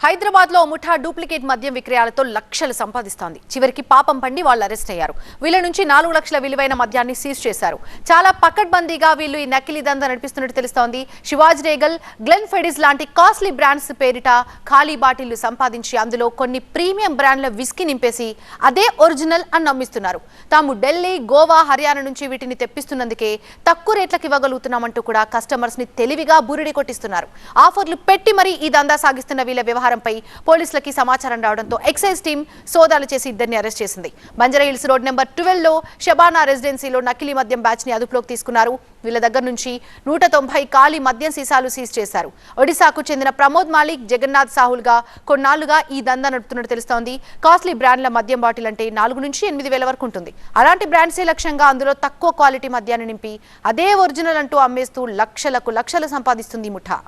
హైదరాబాద్ లో ముఠా డూప్లికేట్ మద్యం విక్రయాలతో లక్షలు సంపాదిస్తోంది. చివరికి పాపం పండి వాళ్ళు అరెస్ట్ అయ్యారు. వీళ్ళ నుంచి 4 లక్షల విలువైన మద్యాన్ని సీజ్ చేశారు. చాలా పకడ్బందీగా వీళ్ళు ఈ నకిలీ దందా నడిపిస్తున్నట్టు తెలుస్తోంది. శివాజ్ రేగల్, గ్లెన్ ఫెడిస్ లాంటి కాస్ట్లీ బ్రాండ్స్ పేరిట ఖాళీ బాటిళ్లు సంపాదించి అందులో కొన్ని ప్రీమియం బ్రాండ్ల విస్కీ నింపేసి అదే ఒరిజినల్ అని నమ్మిస్తున్నారు. తాము ఢిల్లీ, గోవా, హర్యానా నుంచి వీటిని తెప్పిస్తున్నందుకే తక్కువ రేట్లకు ఇవ్వగలుగుతున్నామంటూ కూడా కస్టమర్స్ ని తెలివిగా బురిడి కొట్టిస్తున్నారు. ఆఫర్లు పెట్టి మరీ ఈ దందా సాగిస్తున్న వీళ్ళ వ్యవహారంపై పోలీసులకి సమాచారం రావడంతో ఎక్సైజ్ టీం సోదాలు చేసి ఇద్దరిని అరెస్ట్ చేసింది. బంజారాహిల్స్ రోడ్ నెంబర్ 12 లో షబానా రెసిడెన్సీలో నకిలీ మద్యం బ్యాచ్ ని అదుపులోకి తీసుకున్నారు. వీళ్ళ దగ్గర నుంచి 190 ఖాళీ మద్యం సీసాలు సీజ్ చేశారు. ఒడిశాకు చెందిన ప్రమోద్ మాలిక్, జగన్నాథ్ సాహుల్ గా కొన్నాళ్లుగా ఈ దందా నడుపుతున్నట్టు తెలుస్తోంది. కాస్ట్లీ బ్రాండ్ల మద్యం బాటిల్ అంటే 4 నుంచి 8 వేల వరకు ఉంటుంది. అలాంటి బ్రాండ్సే లక్ష్యంగా అందులో తక్కువ క్వాలిటీ మద్యాన్ని నింపి అదే ఒరిజినల్ అంటూ అమ్మేస్తూ లక్షలు సంపాదిస్తుంది ముఠా.